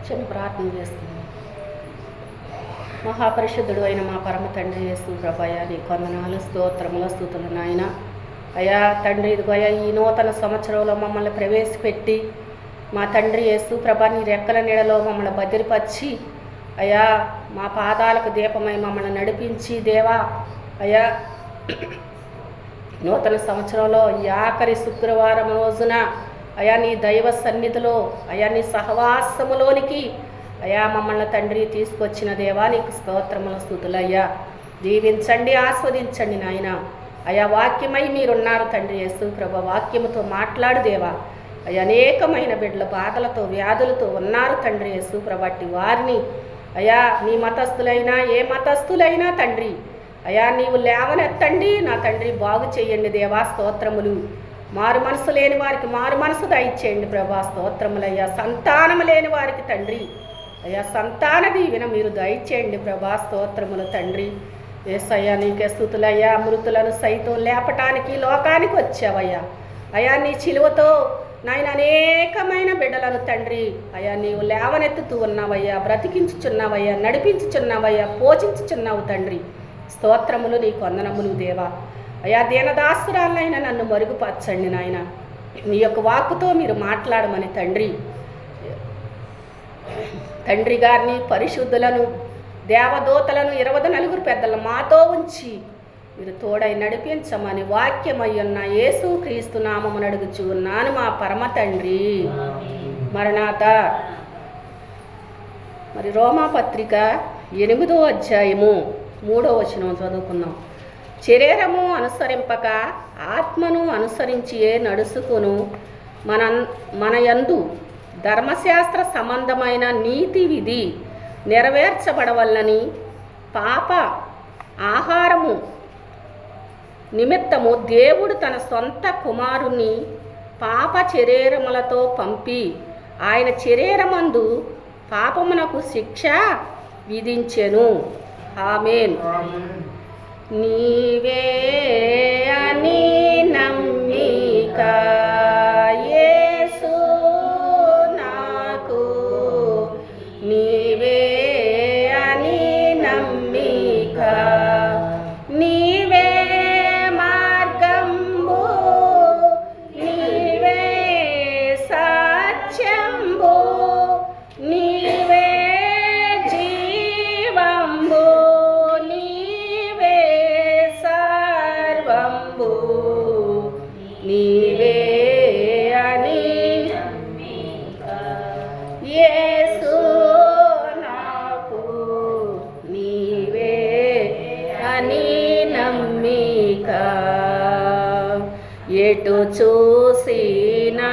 చిన్న ప్రార్థన చేస్తున్నాను. మహాపరిశుద్ధుడు అయిన మా పరమ తండ్రి యేసు ప్రభువా, నీ కొందనాలు స్తోత్రముల స్తుతులు నాయన. అయ్యా తండ్రి, ఇదిగోయా ఈ నూతన సంవత్సరంలో మమ్మల్ని ప్రవేశపెట్టి మా తండ్రి యేసు ప్రభా నీ రెక్కల నీడలో మమ్మల్ని భద్రపరిచి అయ్యా మా పాదాలకు దీపమై మమ్మల్ని నడిపించి దేవా అయ్యా నూతన సంవత్సరంలో ఈ ఆఖరి శుక్రవారం రోజున అయా నీ దైవ సన్నిధిలో అయా నీ సహవాసములోనికి అయా మమ్మల్ని తండ్రి తీసుకొచ్చిన దేవా నీకు స్తోత్రముల స్తుతులయ్యా. దీవించండి, ఆస్వాదించండి నాయన. అయా వాక్యమై మీరున్నారు తండ్రి యేసు ప్రభు. వాక్యముతో మాట్లాడు దేవా. అయ్యా అనేకమైన బిడ్డల బాధలతో వ్యాధులతో ఉన్నారు తండ్రి యేసు ప్రభట్టి వారిని అయా నీ మతస్థులైనా ఏ మతస్థులైనా తండ్రి అయా నీవు లేవనెత్తండి నా తండ్రి, బాగు చేయండి దేవా. స్తోత్రములు. మారు మనసు లేని వారికి మారు మనసు దయచేయండి ప్రభా. స్తోత్రములయ్యా. సంతానము లేని వారికి తండ్రి అయ్యా సంతాన దీవెన మీరు దయచేయండి ప్రభా. స్తోత్రములు తండ్రి. యేసయ్యా నీకే స్తుతులయ్యా. మృతులను సైతం లేపటానికి లోకానికి వచ్చావయ్యా. అయా నీ చిలువతో నాయన అనేకమైన బిడ్డలను తండ్రి అయా నీవు లేవనెత్తుతూ ఉన్నావయ్యా, బ్రతికించుచున్నావయ్యా, నడిపించుచున్నావయ్యా, పోషించుచున్నావు తండ్రి. స్తోత్రములు నీ కొందనములు దేవా. అయా దీనదాసురాలైనా నన్ను మరుగుపరచండి నాయన. నీ యొక్క వాక్కుతో మీరు మాట్లాడమని తండ్రి గారిని పరిశుద్ధులను దేవదూతలను 24 పెద్దలను మాతో ఉంచి మీరు తోడై నడిపించమని వాక్యమయ్యున్న యేసు క్రీస్తు నామమున అడుగుచు ఉన్నాను మా పరమ తండ్రి. మరణాత. మరి రోమాపత్రిక 8వ అధ్యాయము 3వ వచనం చదువుకుందాం. శరీరము అనుసరింపక ఆత్మను అనుసరించియే నడుచుకొను మన యందు ధర్మశాస్త్ర సంబంధమైన నీతి విధి నెరవేర్చబడవల్లని పాప ఆహారము నిమిత్తము దేవుడు తన సొంత కుమారుని పాప శరీరములతో పంపి ఆయన శరీరమందు పాపమునకు శిక్ష విధించెను. ఆమేన్. నీవే అని నమ్మిక యేసు నాకు, నీవే అని నమ్మిక, నీవే మార్గంబు, నీవే సత్యంబు, నీవే జీవంబు, నీవే సర్వంబు, నీవే అని యేసు నాకు, నీవే అని నమ్మిక. ఎటు చూసినా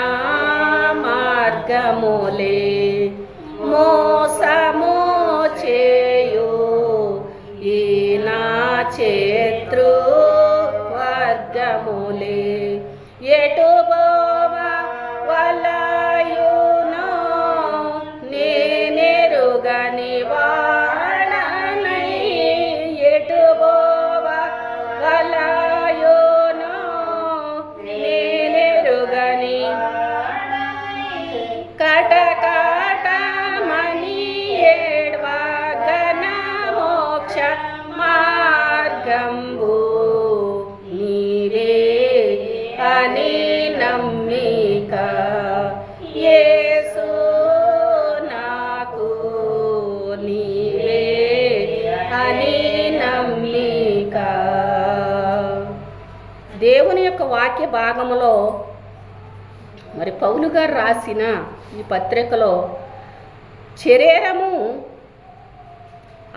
మార్గములే మోసము చేయు ఈ నా శత్రు వర్గములే, ఎటు వలయునో నేనెరుగని వాడనై, ఎటు వలయునో నేనెరుగని కటకటమని ఏడ్వగన మోక్ష మార్గంబు, నీవే అని నమ్మిక యేసు నాకు, నీవే అని నమ్మిక. దేవుని యొక్క వాక్య భాగములో మరి పౌలు గారు రాసిన ఈ పత్రికలో శరీరము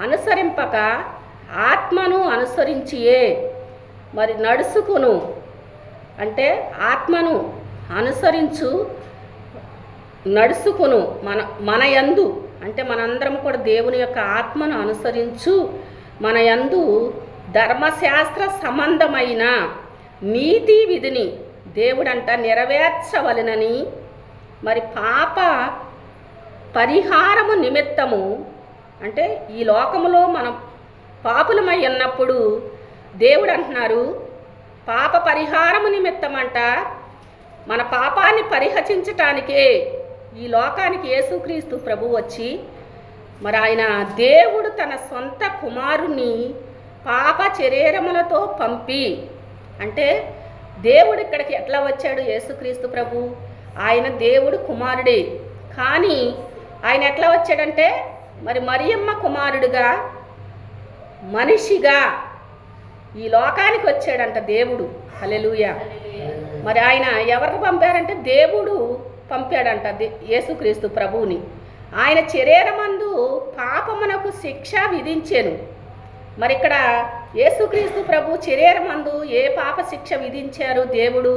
అనుసరింపక ఆత్మను అనుసరించియే మరి నడుచుకును, అంటే ఆత్మను అనుసరించు నడుచుకును మన యందు, అంటే మనందరం కూడా దేవుని యొక్క ఆత్మను అనుసరించు మన యందు ధర్మశాస్త్ర సంబంధమైన నీతి విధిని దేవుడంట నెరవేర్చవలెనని, మరి పాప పరిహారము నిమిత్తము, అంటే ఈ లోకములో మనం పాపులమై ఉన్నప్పుడు దేవుడు అంటున్నారు పాప పరిహారము నిమిత్తమంట మన పాపాన్ని పరిహరించటానికే ఈ లోకానికి యేసుక్రీస్తు ప్రభు వచ్చి మరి ఆయన దేవుడు తన సొంత కుమారుని పాప శరీరములతో పంపి, అంటే దేవుడు ఇక్కడికి ఎట్లా వచ్చాడు? యేసుక్రీస్తు ప్రభు ఆయన దేవుడు కుమారుడే, కానీ ఆయన ఎట్లా వచ్చాడంటే మరి మరియమ్మ కుమారుడుగా మనిషిగా ఈ లోకానికి వచ్చాడంట దేవుడు. హల్లెలూయా. మరి ఆయన ఎవరికి పంపారంటే దేవుడు పంపాడంట యేసుక్రీస్తు ప్రభువుని. ఆయన శరీరమందు పాపమునకు శిక్ష విధించెను. మరి ఇక్కడ యేసుక్రీస్తు ప్రభు శరీరమందు ఏ పాప శిక్ష విధించారు దేవుడు?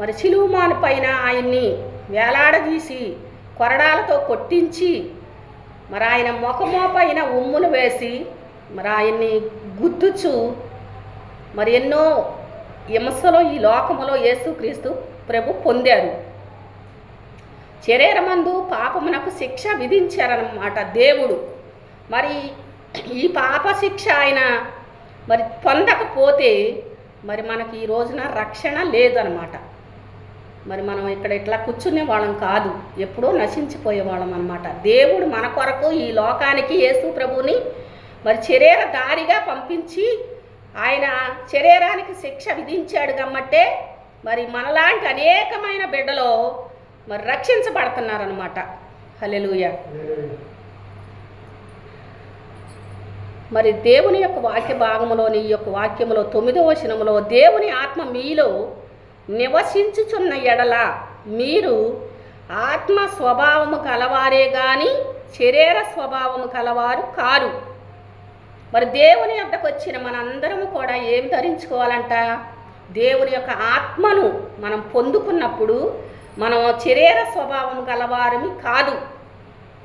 మరి సిలువమాను పైన ఆయన్ని వేలాడదీసి కొరడాలతో కొట్టించి మరి ఆయన ముఖమో పైన ఉమ్ములు వేసి మరి ఆయన్ని గుద్దుచు మరి ఎన్నో హింసలో ఈ లోకములో యేసుక్రీస్తు ప్రభు పొందారు. శరీరమందు పాపమునకు శిక్ష విధించారన్నమాట దేవుడు. మరి ఈ పాప శిక్ష ఆయన మరి పొందకపోతే మరి మనకి ఈ రోజున రక్షణ లేదనమాట. మరి మనం ఇక్కడ ఇట్లా కూర్చునే వాళ్ళం కాదు, ఎప్పుడో నశించిపోయే వాళ్ళం అనమాట. దేవుడు మన కొరకు ఈ లోకానికి యేసు ప్రభుని మరి శరీరధారిగా పంపించి ఆయన శరీరానికి శిక్ష విధించాడు కాబట్టే మరి మనలాంటి అనేకమైన బిడ్డలో మరి రక్షించబడుతున్నారనమాట. హల్లెలూయా. మరి దేవుని యొక్క వాక్య భాగంలోని ఈ యొక్క వాక్యములో 9వ వచనములో దేవుని ఆత్మ మీలో నివసించుచున్న ఎడల మీరు ఆత్మ స్వభావము కలవారే గాని శరీర స్వభావము కలవారు కారు. మరి దేవుని యొద్దకు వచ్చిన మనందరము కూడా ఏం ధరించుకోవాలంట? దేవుని యొక్క ఆత్మను మనం పొందుకున్నప్పుడు మనం శరీర స్వభావం గలవారమి కాదు.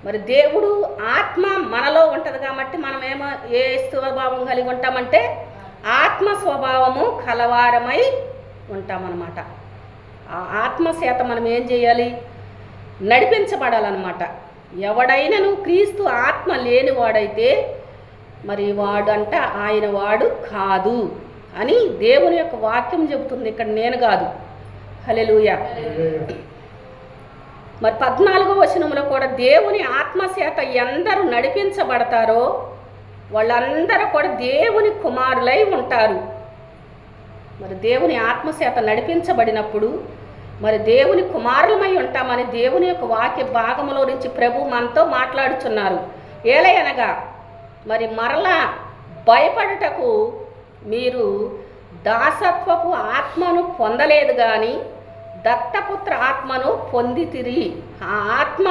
మరి దేవుడు ఆత్మ మనలో ఉంటుంది కాబట్టి మనమేమో ఏ స్వభావం కలిగి ఉంటామంటే ఆత్మ స్వభావము కలవారమై ఉంటామన్నమాట. ఆ ఆత్మ చేత మనం ఏం చేయాలి? నడిపించబడాలన్నమాట. ఎవడైనను క్రీస్తు ఆత్మ లేనివాడైతే మరి వాడంట ఆయన వాడు కాదు అని దేవుని యొక్క వాక్యం చెబుతుంది. ఇక్కడ నేను కాదు. హల్లెలూయా. మరి 14వ వచనంలో కూడా దేవుని ఆత్మచేత ఎందరూ నడిపించబడతారో వాళ్ళందరూ కూడా దేవుని కుమారులై ఉంటారు. మరి దేవుని ఆత్మచేత నడిపించబడినప్పుడు మరి దేవుని కుమారులమై ఉంటామని దేవుని యొక్క వాక్య భాగంలో నుంచి ప్రభు మనతో మాట్లాడుచున్నారు. ఏలయనగా మరి మరలా భయపడుటకు మీరు దాసత్వపు ఆత్మను పొందలేదు కానీ దత్తపుత్ర ఆత్మను పొందితిరి. ఆ ఆత్మ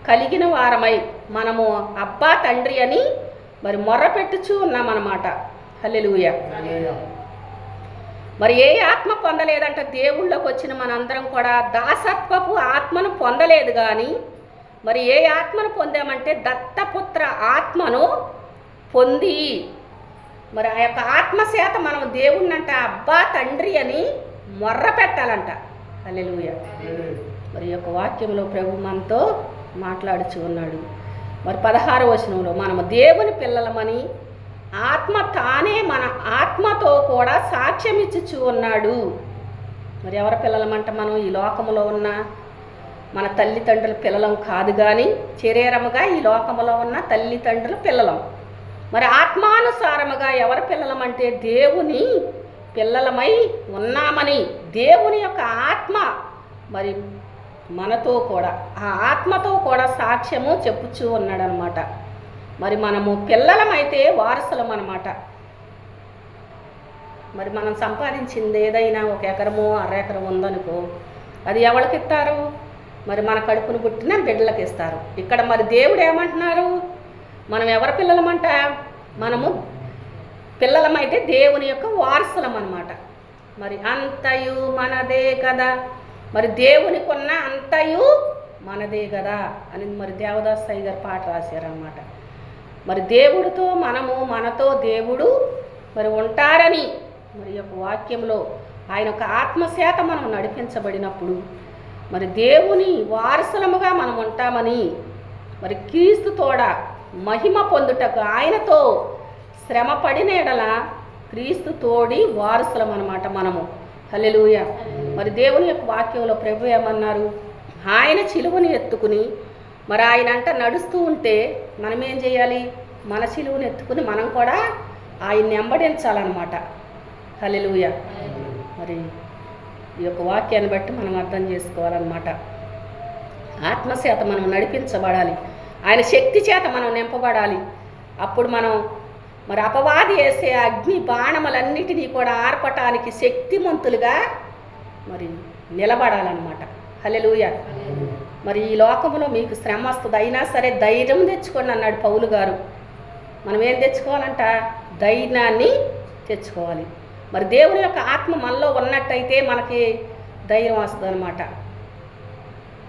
కలిగిన వారమై మనము అబ్బా తండ్రి అని మరి మొర్రపెట్టుచూ ఉన్నామన్నమాట. హల్లెలూయా. మరి ఏ ఆత్మ పొందలేదంట? దేవుళ్ళకి వచ్చిన మనందరం కూడా దాసత్వపు ఆత్మను పొందలేదు కానీ మరి ఏ ఆత్మను పొందామంటే దత్తపుత్ర ఆత్మను పొంది మరి ఆ యొక్క ఆత్మచేత మనం దేవుణ్ణంట అబ్బా తండ్రి అని మొర్ర పెట్టాలంట. హల్లెలూయా. మరి ఈ యొక్క వాక్యంలో ప్రభు మనతో మాట్లాడుచు ఉన్నాడు. మరి 16వ వచనంలో మనము దేవుని పిల్లలమని ఆత్మ తానే మన ఆత్మతో కూడా సాక్ష్యం ఇచ్చుచూ ఉన్నాడు. మరి ఎవరి పిల్లలమంట? మనం ఈ లోకములో ఉన్న మన తల్లిదండ్రుల పిల్లలం కాదు కానీ శరీరముగా ఈ లోకములో ఉన్న తల్లిదండ్రుల పిల్లలం. మరి ఆత్మానుసారముగా ఎవరి పిల్లలమంటే దేవుని పిల్లలమై ఉన్నామని దేవుని యొక్క ఆత్మ మరి మనతో కూడా ఆ ఆత్మతో కూడా సాక్ష్యము చెప్పుచూ ఉన్నాడనమాట. మరి మనము పిల్లలమైతే వారసులం అన్నమాట. మరి మనం సంపాదించింది ఏదైనా 1 ఎకరమో 1/2 ఎకరం ఉందనుకో, అది ఎవరికి ఇస్తారు? మరి మన కడుపును పుట్టిన బిడ్డలకు ఇస్తారు. ఇక్కడ మరి దేవుడు ఏమంటున్నారు? మనం ఎవరి పిల్లలమంట? మనము పిల్లలమైతే దేవుని యొక్క వారసులం అన్నమాట. మరి అంతయు మనదే కదా, మరి దేవుని కొన్న అంతయు మనదే కదా అని మరి దేవదాస్ సాయి గారు పాట రాశారనమాట. మరి దేవుడితో మనము, మనతో దేవుడు మరి ఉంటారని మరి యొక్క వాక్యంలో ఆయన ఒక ఆత్మచేత మనం నడిపించబడినప్పుడు మరి దేవుని వారసులముగా మనం ఉంటామని మరి క్రీస్తు తోడ మహిమ పొందుటకు ఆయనతో శ్రమ పడిన ఎడల క్రీస్తు తోడి వారసులం అన్నమాట మనము. హల్లెలూయా. మరి దేవుని యొక్క వాక్యంలో ప్రభు ఏమన్నారు? ఆయన సిలువను ఎత్తుకుని మరి ఆయన అంట నడుస్తూ ఉంటే మనం ఏం చేయాలి? మన సిలువను ఎత్తుకుని మనం కూడా ఆయన్ని వెంబడించాలన్నమాట. హల్లెలూయా. మరి ఈ యొక్క వాక్యాన్ని బట్టి మనం అర్థం చేసుకోవాలన్నమాట. ఆత్మచేత మనం నడిపించబడాలి, ఆయన శక్తి చేత మనం నింపబడాలి. అప్పుడు మనం మరి అపవాది వేసే అగ్ని బాణములన్నిటినీ కూడా ఆర్పటానికి శక్తిమంతులుగా మరి నిలబడాలన్నమాట. హల్లెలూయా. మరి ఈ లోకంలో మీకు శ్రమ వస్తుంది, అయినా సరే ధైర్యం తెచ్చుకోండి అన్నాడు పౌలు గారు. మనం ఏం తెచ్చుకోవాలంట? ధైర్యాన్ని తెచ్చుకోవాలి. మరి దేవుని యొక్క ఆత్మ మనలో ఉన్నట్టయితే మనకి ధైర్యం వస్తుంది అనమాట.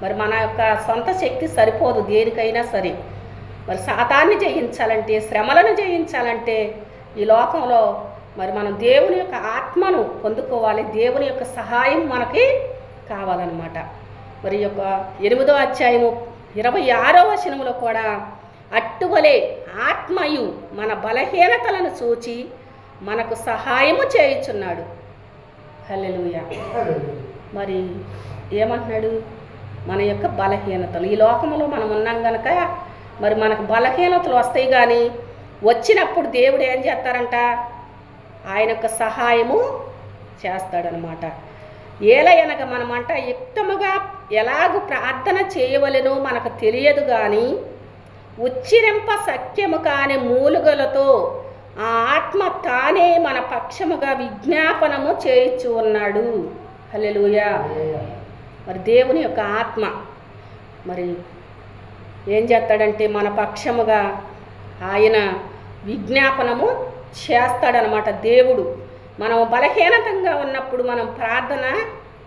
మరి మన యొక్క సొంత శక్తి సరిపోదు దేనికైనా సరే. మరి సాతాన్ని జయించాలంటే, శ్రమలను జయించాలంటే ఈ లోకంలో మరి మనం దేవుని యొక్క ఆత్మను పొందుకోవాలి. దేవుని యొక్క సహాయం మనకి కావాలన్నమాట. మరి యొక్క 8వ అధ్యాయము 26వ వచనములో కూడా అట్టువలే ఆత్మయు మన బలహీనతలను చూచి మనకు సహాయము చేయుచున్నాడు. హల్లెలూయా. మరి ఏమంటున్నాడు? మన యొక్క బలహీనతలు ఈ లోకంలో మనం ఉన్నాం కనుక మరి మనకు బలహీనతలు వస్తాయి, కానీ వచ్చినప్పుడు దేవుడు ఏం చేస్తారంట? ఆయన యొక్క సహాయము చేస్తాడనమాట. ఏలయనగా మనమంట యుక్తముగా ఎలాగూ ప్రార్థన చేయవలెనో మనకు తెలియదు, కానీ ఉచ్చిరింప సఖ్యము కాని మూలుగలతో ఆ ఆత్మ తానే మన పక్షముగా విజ్ఞాపనము చేయించు ఉన్నాడు. హల్లెలూయా. మరి దేవుని యొక్క ఆత్మ మరి ఏం చేస్తాడంటే మన పక్షముగా ఆయన విజ్ఞాపనము చేస్తాడనమాట. దేవుడు మనం బలహీనతంగా ఉన్నప్పుడు మనం ప్రార్థన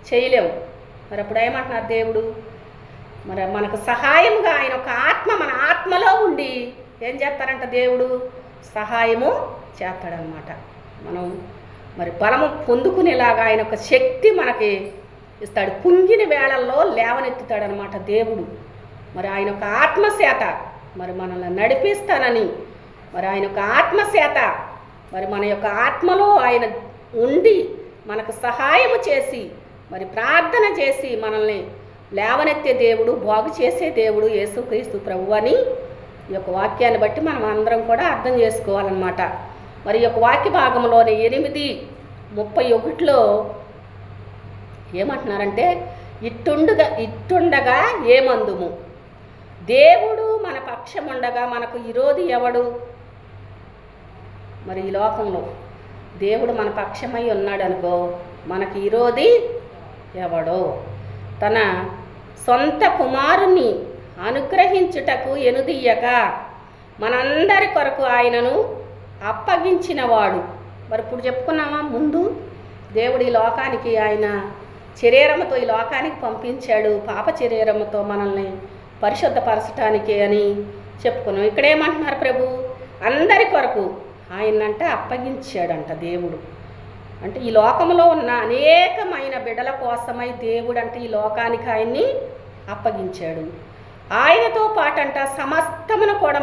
చేయలేము. మరి అప్పుడు ఏమంటున్నారు దేవుడు? మరి మనకు సహాయంగా ఆయన ఒక ఆత్మ మన ఆత్మలో ఉండి ఏం చేస్తారంట? దేవుడు సహాయము చేస్తాడనమాట. మనం మరి బలము పొందుకునేలాగా ఆయన ఒక శక్తి మనకి ఇస్తాడు. కుంగిన వేళల్లో లేవనెత్తుతాడనమాట దేవుడు. మరి ఆయన ఒక ఆత్మచేత మరి మనల్ని నడిపిస్తానని, మరి ఆయన యొక్క ఆత్మచేత మరి మన యొక్క ఆత్మలో ఆయన ఉండి మనకు సహాయము చేసి మరి ప్రార్థన చేసి మనల్ని లేవనెత్తే దేవుడు, బాగు చేసే దేవుడు యేసుక్రీస్తు ప్రభువు అని ఈ యొక్క వాక్యాన్ని బట్టి మనం అందరం కూడా అర్థం చేసుకోవాలన్నమాట. మరి ఈ యొక్క వాక్య భాగంలోని 8:31లో ఏమంటున్నారంటే, ఇట్టుండగా ఏమందుము, దేవుడు మన పక్షముండగా మనకు విరోధి ఎవడు? మరి ఈ లోకంలో దేవుడు మన పక్షమై ఉన్నాడు అనుకో, మనకి విరోధి ఎవడో? తన సొంత కుమారుని అనుగ్రహించుటకు ఎనుదీయక మనందరి కొరకు ఆయనను అప్పగించినవాడు. మరి ఇప్పుడు చెప్పుకున్నామా ముందు, దేవుడు ఈ లోకానికి ఆయన శరీరముతో ఈ లోకానికి పంపించాడు, పాప శరీరముతో మనల్ని పరిశుద్ధపరచటానికి అని చెప్పుకున్నాం. ఇక్కడేమంటున్నారు? ప్రభు అందరి కొరకు ఆయనంట అప్పగించాడంట దేవుడు. అంటే ఈ లోకంలో ఉన్న అనేకమైన బిడ్డల కోసమై దేవుడు అంటే ఈ లోకానికి ఆయన్ని అప్పగించాడు. ఆయనతో పాటంట సమస్తమును కూడా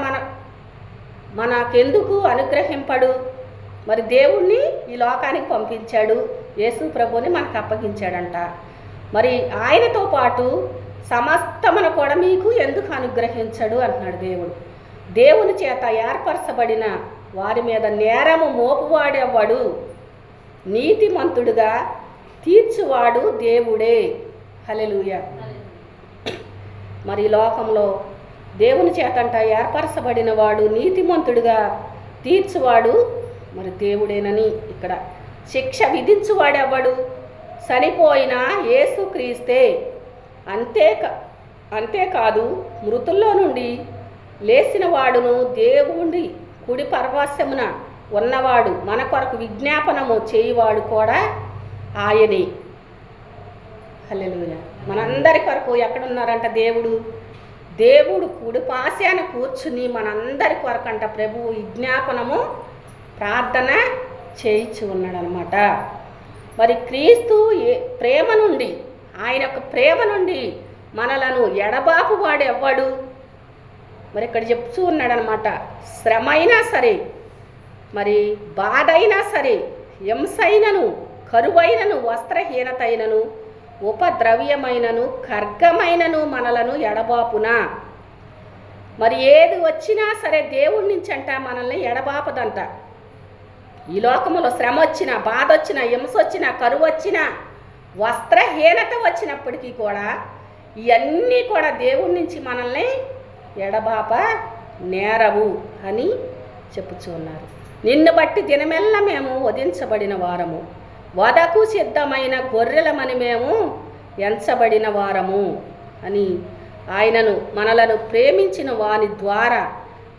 మనకెందుకు అనుగ్రహింపడు? మరి దేవుణ్ణి ఈ లోకానికి పంపించాడు, యేసు ప్రభుని మనకు అప్పగించాడంట. మరి ఆయనతో పాటు సమస్తమును కూడా మీకు ఎందుకు అనుగ్రహించడు అంటున్నాడు దేవుడు. దేవుని చేత ఏర్పరచబడిన వారి మీద నేరము మోపువాడేవాడు, నీతిమంతుడుగా తీర్చువాడు దేవుడే. హల్లెలూయా. మరి లోకంలో దేవుని చేతంట ఏర్పరచబడిన వాడు, నీతిమంతుడుగా తీర్చువాడు మరి దేవుడేనని ఇక్కడ శిక్ష విధించువాడెవ్వడు? చనిపోయిన యేసుక్రీస్తే. అంతేకాదు మృతుల్లో నుండి లేచిన వాడును, దేవుడి కుడి పరవాస్యమున ఉన్నవాడు, మన కొరకు విజ్ఞాపనము చేయువాడు కూడా ఆయనే. హల్లెలూయా. మనందరి కొరకు ఎక్కడున్నారంట దేవుడు కుడి పాశాన కూర్చుని మనందరి కొరకంట ప్రభువు విజ్ఞాపనము ప్రార్థన చేయించి ఉన్నాడనమాట. మరి క్రీస్తు ప్రేమ నుండి, ఆయన యొక్క ప్రేమ నుండి మనలను ఎడబాపు వాడు ఎవ్వడు? మరి ఇక్కడ చెప్తూ ఉన్నాడనమాట. శ్రమ అయినా సరే, మరి బాధ అయినా సరే, హింసైనను, కరువైనను, వస్త్రహీనత అయినను, ఉపద్రవ్యమైనను ఖడ్గమైనను మనలను ఎడబాపునా. మరి ఏది వచ్చినా సరే దేవుడి నుంచి అంట మనల్ని ఎడబాపదంట. ఈ లోకములో శ్రమ వచ్చినా, బాధ వచ్చినా, హింస వచ్చినా, కరువు వచ్చినా, వస్త్రహీనత వచ్చినప్పటికీ కూడా ఇవన్నీ కూడా దేవుడి నుంచి మనల్ని ఎడబాప నేరవు అని చెప్పుచూ ఉన్నారు. నిన్ను బట్టి దినమెల్లా మేము వధించబడిన వారము, వధకు సిద్ధమైన గొర్రెలమని మేము ఎంచబడిన వారము అని ఆయనను మనలను ప్రేమించిన వాని ద్వారా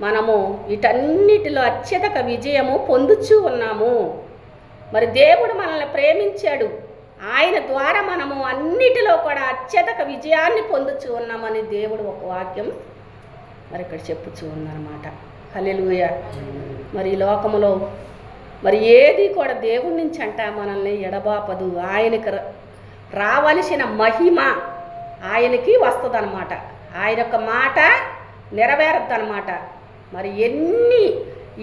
మనము వీటన్నిటిలో అత్యధిక విజయము పొందుచూ ఉన్నాము. మరి దేవుడు మనల్ని ప్రేమించాడు, ఆయన ద్వారా మనము అన్నిటిలో కూడా అత్యధిక విజయాన్ని పొందుచూ ఉన్నామని దేవుడు ఒక వాక్యం మరి ఇక్కడ చెప్పుచూ ఉన్నారన్నమాట. హల్లెలూయా. మరి ఈ లోకములో మరి ఏది కూడా దేవుడి నుంచి అంట మనల్ని ఎడబాపదు. ఆయనకి రావలసిన మహిమ ఆయనకి వస్తుంది అన్నమాట. ఆయన యొక్క మాట నెరవేరద్దు అన్నమాట. మరి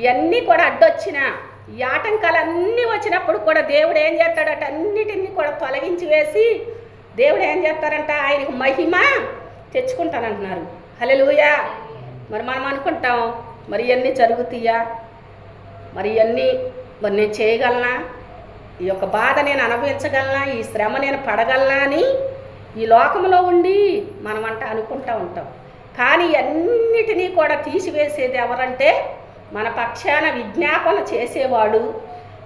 ఇవన్నీ కూడా అడ్డొచ్చినా, ఈ ఆటంకాలన్నీ వచ్చినప్పుడు కూడా దేవుడు ఏం చేస్తాడట, అన్నిటినీ కూడా తొలగించి వేసి దేవుడు ఏం చేస్తారంట, ఆయనకు మహిమ తెచ్చుకుంటానంటున్నారు. హల్లెలూయా. మరి మనం అనుకుంటాం, మరి ఇవన్నీ జరుగుతాయా, మరి ఇవన్నీ మరి నేను చేయగలనా, ఈ యొక్క బాధ నేను అనుభవించగలనా, ఈ శ్రమ నేను పడగలనా అని ఈ లోకంలో ఉండి మనమంట అనుకుంటూ ఉంటాం. కానీ అన్నిటినీ కూడా తీసివేసేది ఎవరంటే మన పక్షాన విజ్ఞాపన చేసేవాడు,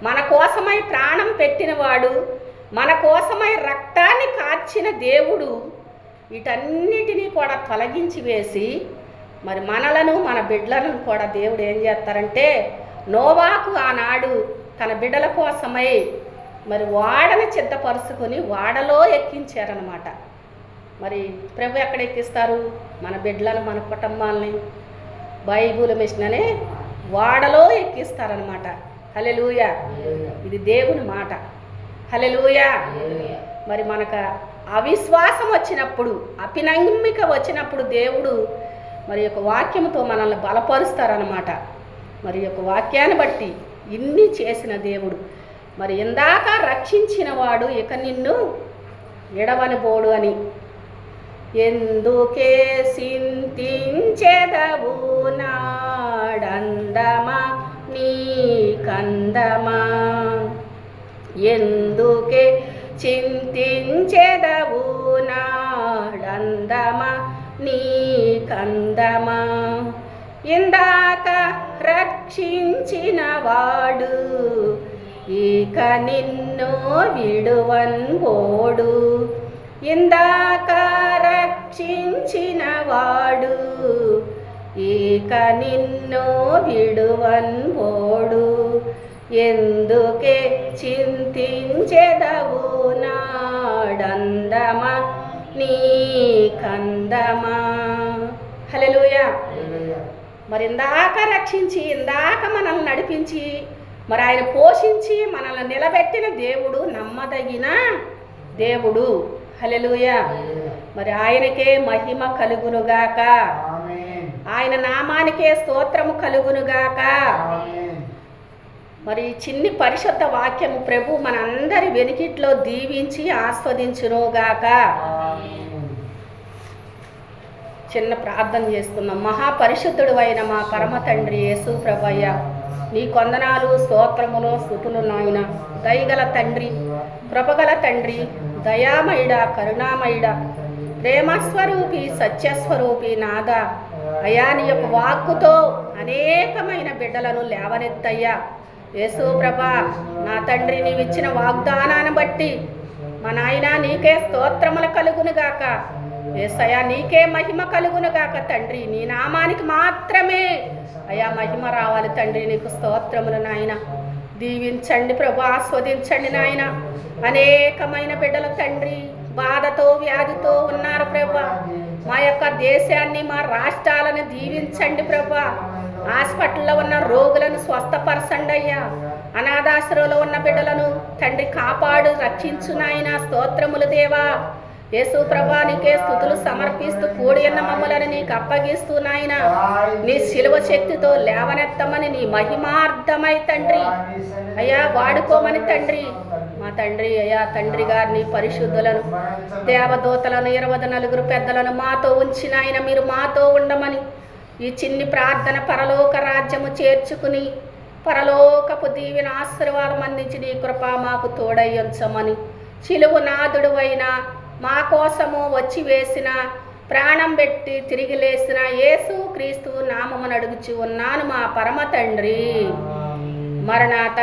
మన కోసమై ప్రాణం పెట్టినవాడు, మన కోసమై రక్తాన్ని కార్చిన దేవుడు వీటన్నిటినీ కూడా తొలగించి వేసి మరి మనలను మన బిడ్డలను కూడా దేవుడు ఏం చేస్తారంటే, నోవాకు ఆనాడు తన బిడ్డల కోసమై మరి వాడని సిద్ధపరుచుకొని వాడలో ఎక్కించారనమాట. మరి ప్రభు ఎక్కడ ఎక్కిస్తారు? మన బిడ్డలను, మన కుటుంబాలని బైబుల్ మిషన్ అనే వాడలో ఎక్కిస్తారనమాట. హల్లెలూయా. ఇది దేవుని మాట. హల్లెలూయా. మరి మనకు అవిశ్వాసం వచ్చినప్పుడు, అపినమ్మిక వచ్చినప్పుడు దేవుడు మరి యొక్క వాక్యంతో మనల్ని బలపరుస్తారనమాట. మరి యొక్క వాక్యాన్ని బట్టి ఇన్ని చేసిన దేవుడు మరి ఇందాక రక్షించిన వాడు ఇక నిన్ను ఎడవనిపోడు అని. ఎందుకే సింతించెదవు నాడందమా నీ కందమా, ఎందుకే చింతించెదవు నాడందమా నీ కందమా, ఇందాక రక్షించిన వాడు ఇక నిన్ను విడువన్బోడు, ఇందాక రక్షించిన వాడు ఇక నిన్ను విడువన్బోడు, ఎందుకే చింతించెదవు నాడందమా నీ కందమా. హల్లెలూయా. మరి ఇందాక రక్షించి, ఇందాక మనల్ని నడిపించి, మరి ఆయన పోషించి మనల్ని నిలబెట్టిన దేవుడు నమ్మదగిన దేవుడు. హల్లెలూయా. మరి ఆయనకే మహిమ కలుగునుగాక, ఆయన నామానికే స్తోత్రము కలుగునుగాక. మరి చిన్ని పరిశుద్ధ వాక్యము ప్రభు మనందరి వెనుకిట్లో దీవించి ఆస్వాదించునుగాక. చిన్న ప్రార్థన చేస్తున్నాం. మహాపరిశుద్ధుడు అయిన మా పరమ తండ్రి యేసు ప్రభయ్య, నీ కొందనాలు, స్తోత్రములు, స్తుతులు నాయన. దయగల తండ్రి, కృపగల తండ్రి, దయామయుడ, కరుణామయుడ, ప్రేమస్వరూపి, సత్యస్వరూపి నాద అయా, నీ యొక్క వాక్కుతో అనేకమైన బిడ్డలను లేవనెత్తయ్యా. యేసు ప్రభా, నా తండ్రి, నీవిచ్చిన వాగ్దానాన్ని బట్టి మా నాయన నీకే స్తోత్రములు కలుగునుగాక. యేసయ్యా, నీకే మహిమ కలుగునుగాక తండ్రి. నీ నామానికి మాత్రమే అయా మహిమ రావాలి తండ్రి. నీకు స్తోత్రములు నాయన. దీవించండి ప్రభు, ఆస్వాదించండి నాయన. అనేకమైన బిడ్డల తండ్రి బాధతో, వ్యాధితో ఉన్నారు ప్రభా. మా యొక్క దేశాన్ని, మా రాష్ట్రాలను దీవించండి ప్రభా. హాస్పిటల్లో ఉన్న రోగులను స్వస్థపరచండి అయ్యా. అనాథాశ్రమంలో ఉన్న బిడ్డలను తండ్రి కాపాడు, రక్షించు నాయన. స్తోత్రములు దేవా. యేసు ప్రభా నీకే స్తుతులు సమర్పిస్తూ కూడి ఉన్న మమ్మలను నీకు అప్పగిస్తూ నాయన నీ శిలువ శక్తితో లేవనెత్తమని నీ మహిమార్థమై తండ్రి అయ్యా వాడుకోమని తండ్రి మా తండ్రి అయ్యా తండ్రి గారిని పరిశుద్ధులను దేవదూతలను 24 పెద్దలను మాతో ఉంచిన ఆయన మీరు మాతో ఉండమని ఈ చిన్ని ప్రార్థన పరలోక రాజ్యము చేర్చుకుని పరలోకపు దీవెన ఆశీర్వాదం అందించి నీ కృప మాకు తోడయ్యించమని శిలువ నాదుడు అయిన మా కోసము వచ్చి వేసిన ప్రాణం పెట్టి తిరిగి లేసిన యేసు క్రీస్తు నామమును అడుగుచు ఉన్నాను మా పరమ తండ్రి. మరణాత.